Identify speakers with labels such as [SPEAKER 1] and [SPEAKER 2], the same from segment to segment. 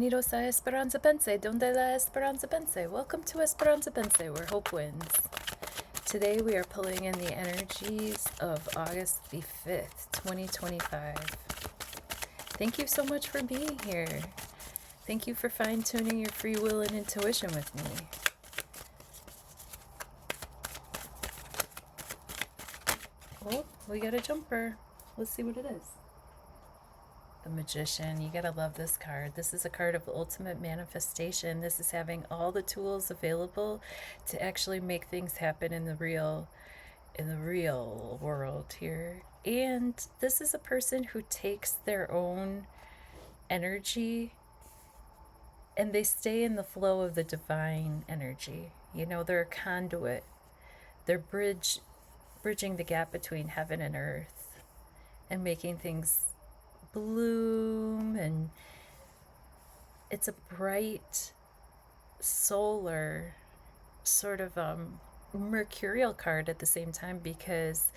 [SPEAKER 1] Bienvenidos a Esperanza Pense, donde la Esperanza Pense. Welcome to Esperanza Pense, where hope wins. Today we are pulling in the energies of August the 5th, 2025. Thank you so much for being here. Thank you for fine-tuning your free will and intuition with me. Oh, we got a jumper. Let's see what it is. The Magician. You gotta love this card. This is a card of ultimate manifestation. This is having all the tools available to actually make things happen in the real world here. And this is a person who takes their own energy and they stay in the flow of the divine energy. You know, they're a conduit. They're bridging the gap between heaven and earth and making things bloom. And it's a bright solar sort of mercurial card at the same time, because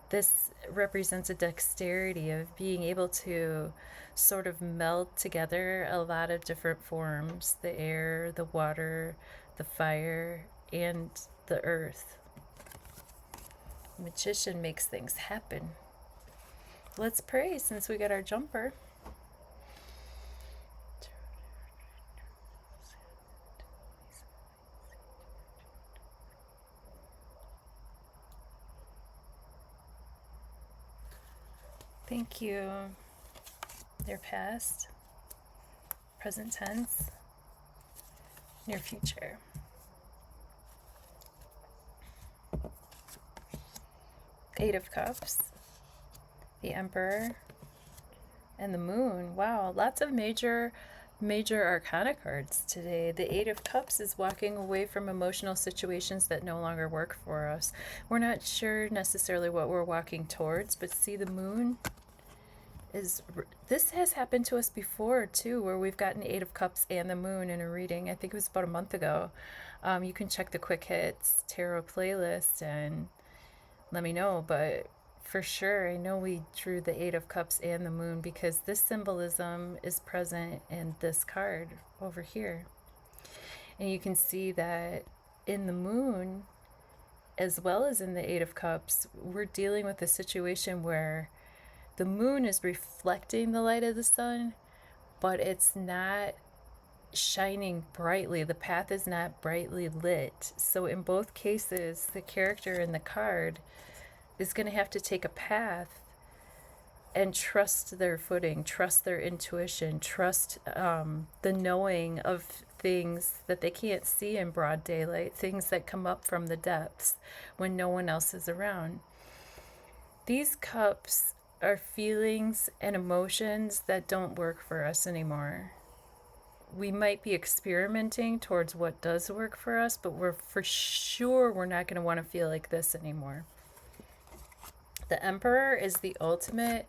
[SPEAKER 1] this represents a dexterity of being able to sort of meld together a lot of different forms: the air, the water, the fire, and the earth. Magician makes things happen. Let's pray since we got our jumper. Thank you. Their past, present tense, near future. Eight of Cups, the Emperor, and the Moon. Wow, lots of major arcana cards today. The Eight of Cups is walking away from emotional situations that no longer work for us. We're not sure necessarily what we're walking towards, but see, the Moon is, this has happened to us before too, where we've gotten Eight of Cups and the Moon in a reading. I think it was about a month ago. You can check the KWIK Hits Tarot playlist and let me know, but for sure I know we drew the Eight of Cups and the Moon because this symbolism is present in this card over here. And you can see that in the Moon as well as in the Eight of Cups, we're dealing with a situation where the Moon is reflecting the light of the sun, but it's not shining brightly. The path is not brightly lit. So in both cases, the character in the card is going to have to take a path and trust their footing, trust their intuition, trust the knowing of things that they can't see in broad daylight, things that come up from the depths when no one else is around. These cups are feelings and emotions that don't work for us anymore. We might be experimenting towards what does work for us, but we're not going to want to feel like this anymore. The Emperor is the ultimate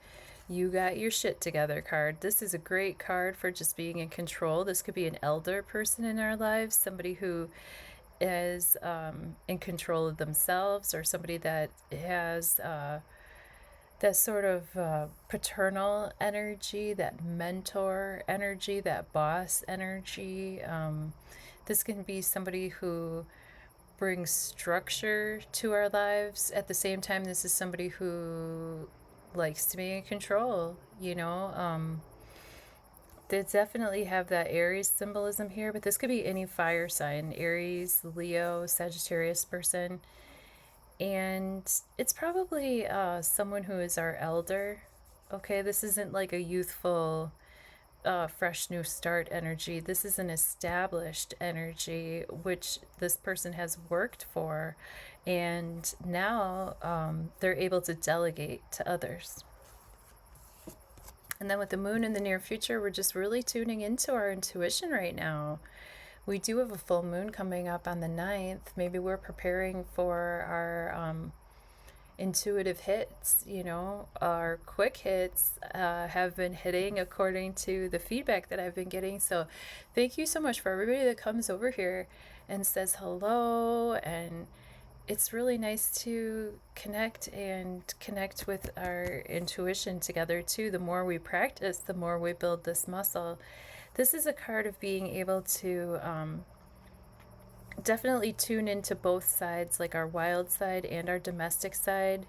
[SPEAKER 1] you got your shit together card. This is a great card for just being in control. This could be an elder person in our lives, somebody who is in control of themselves, or somebody that has that sort of paternal energy, that mentor energy, that boss energy. This can be somebody who brings structure to our lives. At the same time, this is somebody who likes to be in control, you know. They definitely have that Aries symbolism here, but this could be any fire sign: Aries, Leo, Sagittarius person. And it's probably someone who is our elder. Okay, this isn't like a youthful, fresh new start energy. This is an established energy, which this person has worked for, and now they're able to delegate to others. And then with the Moon in the near future, we're just really tuning into our intuition right now. We do have a full moon coming up on the 9th. Maybe we're preparing for our intuitive hits. You know, our KWIK hits have been hitting according to the feedback that I've been getting. So thank you so much for everybody that comes over here and says hello. And it's really nice to connect with our intuition together too. The more we practice, the more we build this muscle. This is a card of being able to definitely tune into both sides, like our wild side and our domestic side.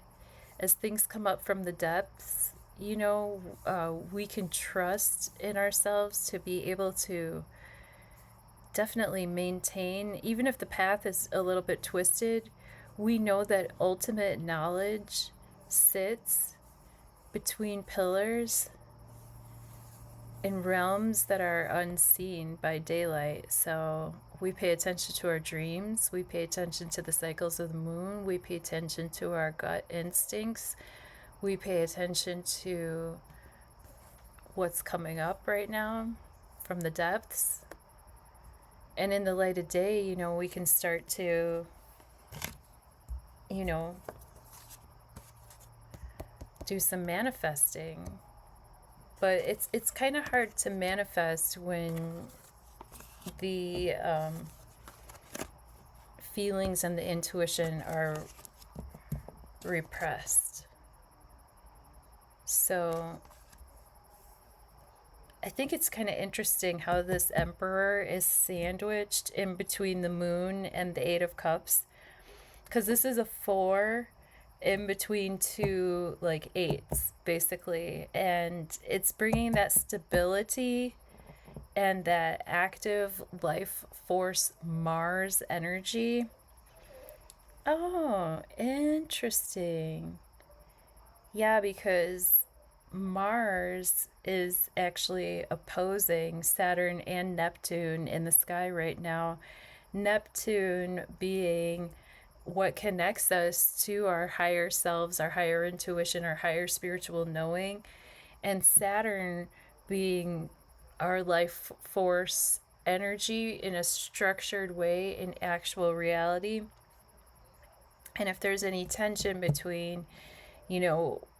[SPEAKER 1] As things come up from the depths, we can trust in ourselves to be able to definitely maintain, even if the path is a little bit twisted, we know that ultimate knowledge sits between pillars in realms that are unseen by daylight. So we pay attention to our dreams, we pay attention to the cycles of the moon, we pay attention to our gut instincts, we pay attention to what's coming up right now from the depths. And in the light of day, we can start to, do some manifesting. But it's kind of hard to manifest when the feelings and the intuition are repressed. So I think it's kind of interesting how this Emperor is sandwiched in between the Moon and the Eight of Cups, because this is a 4 in between two like 8s basically, and it's bringing that stability and that active life force Mars energy. Oh, interesting. Yeah, because Mars is actually opposing Saturn and Neptune in the sky right now. Neptune being what connects us to our higher selves, our higher intuition, our higher spiritual knowing, and Saturn being our life force energy in a structured way in actual reality. And if there's any tension between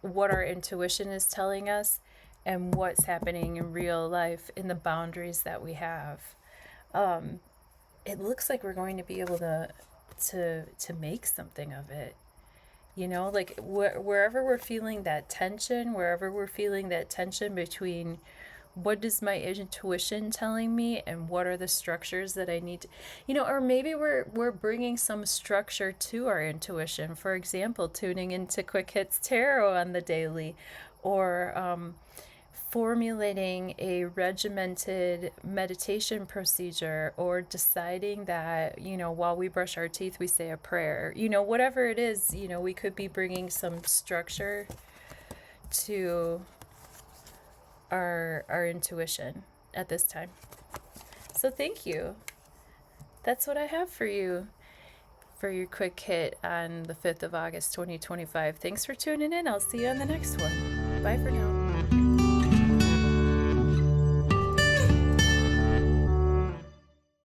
[SPEAKER 1] what our intuition is telling us and what's happening in real life in the boundaries that we have, it looks like we're going to be able to make something of it. Like wherever we're feeling that tension, between what is my intuition telling me and what are the structures that I need to, or maybe we're bringing some structure to our intuition. For example, tuning into Quick Hits Tarot on the daily, or formulating a regimented meditation procedure, or deciding that, while we brush our teeth, we say a prayer. Whatever it is, we could be bringing some structure to our intuition at this time. So thank you. That's what I have for you for your quick hit on the 5th of August 2025. Thanks for tuning in. I'll see you on the next one. Bye for now.